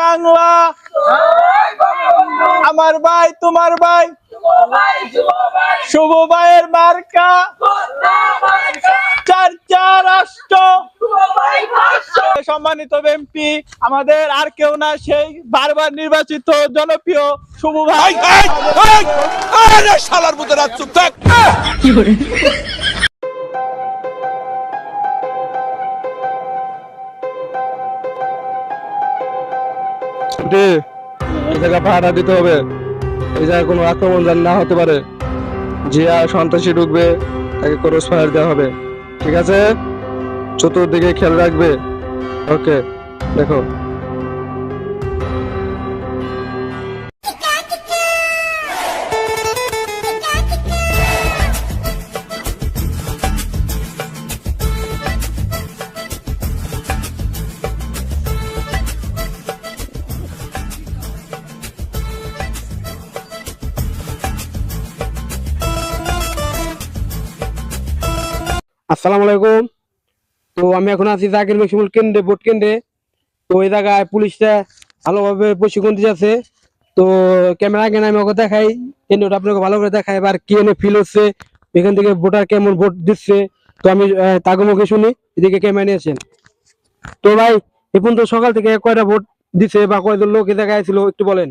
বাংলা, আমার ভাই তোমার ভাই, শুভ ভাইয়ের মার্কা, 4 রাষ্ট্র। সম্মানিত এমপি আমাদের আর কেউ না, সেই বারবার নির্বাচিত জনপ্রিয় শুভ ভাই। শালার মতো রাত চুপ থাক। এই জায়গা পাহারা দিতে হবে, এই জায়গায় কোনো আক্রমণ যেন না হতে পারে। যে সন্ত্রাসী ঢুকবে তাকে ক্রস ফায়ার দেওয়া হবে, ঠিক আছে? চতুর্দিকে খেয়াল রাখবে। ওকে, দেখো। আসসালামু আলাইকুম। তো আমি এখন আছি জাকির ম্যাক্সিমাল কেন্দ্রে, ভোট কেন্দ্রে। তো এই জায়গায় পুলিশটা ভালোভাবে প্রশিক্ষণ দিতেছে। তো ক্যামেরা আগে আমি ওকে দেখাই, কেন্দ্রটা আপনাকে ভালো করে দেখাই, এবার কি এনে ফিল হচ্ছে, এখান থেকে ভোটার কেমন ভোট দিচ্ছে। তো আমি তাকে মুখে শুনি, এদিকে ক্যামেরা নিয়েছেন। তো ভাই, এখন তো সকাল থেকে কয়টা ভোট দিচ্ছে বা কয়জন লোক এই জায়গায় ছিল একটু বলেন।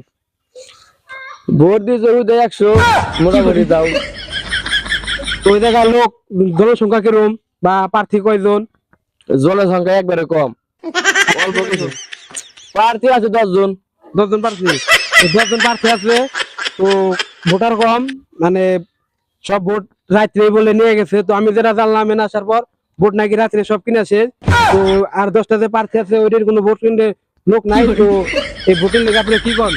ভোট দিয়েছে 100 মোটামুটি দাও। তো ওই জায়গার লোক জনসংখ্যা কিরকম বা প্রার্থী কয়জন? জনসংখ্যা একবারে কম, অল্প কিছু। প্রার্থী আছে 10 জন। 10 জন প্রার্থী, 10 জন প্রার্থী আছে। তো ভোটার কম, মানে সব ভোট রাত্রে বলে নিয়ে গেছে। তো আমি যেটা জানলাম এনে আসার পর, ভোট নাকি রাত্রে সব কিনেছে। তো আর 10টা যে প্রার্থী আছে ওইটার কোনো ভোট কিনতে লোক নাই। তো এই ভোটের লেগে আপনি কি করেন,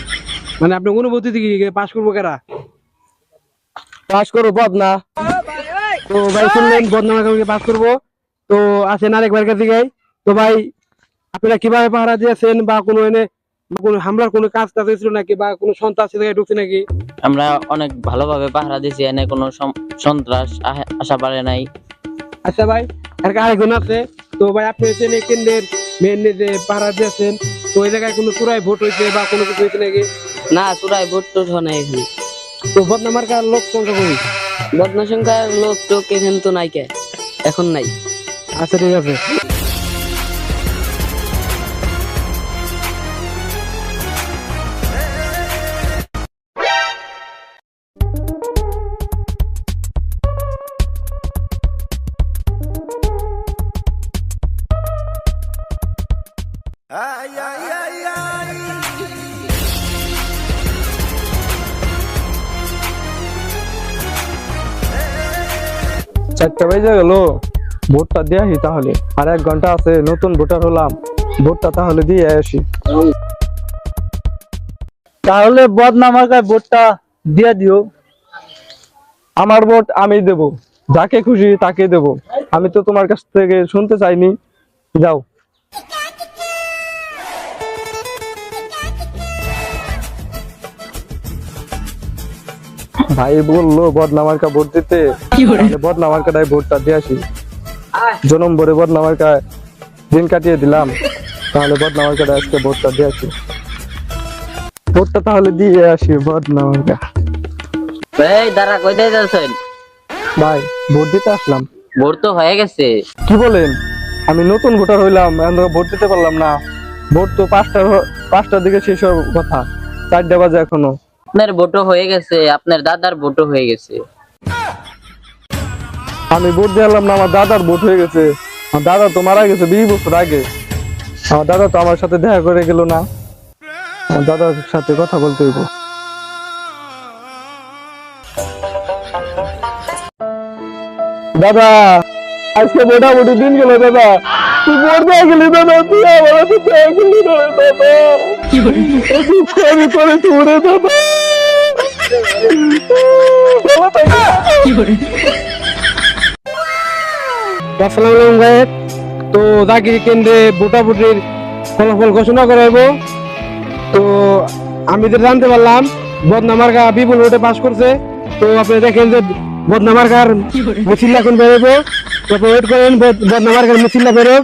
মানে আপনি অনুভূতি থেকে পাস করবো কারা? পাস করবো বদনা। তো ভাই শুনলেন, বদনামাকে পাস করবো। তো আসেন আরেকবার কাছে গাই। তো ভাই, আপনারা কিভাবে পাহারা দিয়েছেন বা কোনো এনে কোনো হামলার কোনো কাজ টাজ হয়েছিল নাকি বা কোনো সন্ত্রাস ঢুকছে নাকি? আমরা অনেক ভালোভাবে পাহারা দিছি, এনে কোনো সন্ত্রাস আসা পারে নাই। আচ্ছা ভাই, আরেকজন আছে। তো ভাই, আপনি হচ্ছেন এই কেন্দ্রের মেন যে পাহারা দিয়েছেন। তো ওই জায়গায় কোনো চূড়ায় ভোট হয়েছে বা কোনো কিছু হয়েছে নাকি? না, চূড়ায় ভোট টোট হয় না এখানে। তো বদনামার কার লোক সংখ্যা কই? বদনা সংখ্যার লোক টোক এখানে তো নাই, কে এখন নাই। আচ্ছা, ঠিক আছে। চারটা বেজে গেল, ভোটটা দিয়ে আসি তাহলে। আর 1 ঘন্টা আছে, নতুন ভোটার হলাম, ভোটটা তাহলে দিয়ে আসি। তাহলে বদনামার গায়ে ভোটটা দিয়ে দিও। আমার ভোট আমি দেব, যাকে খুশি তাকে দেব। আমি তো তোমার কাছ থেকে শুনতে চাইনি। যাও। ভাই বললো বদনামার্কা ভোট দিতে, বদনামার্কাটাই ভোটটা দিয়ে আসি। জনম ভরে বদনামার্কায় দিন কাটিয়ে দিলাম, তাহলে বদনামার্কাটা আজকে ভোটটা দিয়ে আসি। ভোটটা তাহলে দিয়ে আসি বদনামার্কা। এই দাঁড়া, কই যাচ্ছেন? ভাই, ভোট দিতে আসলাম। ভোট তো হয়ে গেছে। কি বলেন? আমি নতুন ভোটার হইলাম, এখন ভোট দিতে পারলাম না। ভোট তো 5টার দিকে শেষ হওয়ার কথা, 4টা বাজে এখনো। আপনার ভোটও হয়ে গেছে, আপনার দাদার ভোটও হয়ে গেছে। আমি ভোট দিলাম না, আমার দাদার ভোট হয়ে গেছে। আমার দাদা তো মারা গেছে 20 বছর আগে। আমার দাদা তো আমার সাথে দেখা করে গেল না। আমার দাদার সাথে কথা বলতে হইব। দাদা, আজকে মোটামুটি দিন গেল। দাদা, তুই ভোট দিয়ে গেলি। দাদা, তুই আমার হাতে দেখা গেলি না। দাদা, আমি করে তুলে দাদা। আসসালামু আলাইকুম ভাই। তো জাকির কেন্দ্রে ভোটাভুটির ফলাফল ঘোষণা করা হইব। তো আমি তো জানতে পারলাম বদনামার্কা বিপুল ভোটে পাস করছে। তো আপনি দেখেন যে বদনামার্কার মিছিল এখন বেরোবো। তো ওয়েট করেন, বদনামার্কার মিছিলটা বেরোক।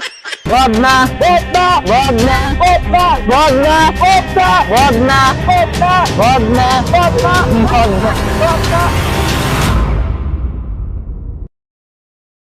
বদনা বদনা বদনা বদনা বদনা বদনা বদনা বদনা বদনা বদনা বদনা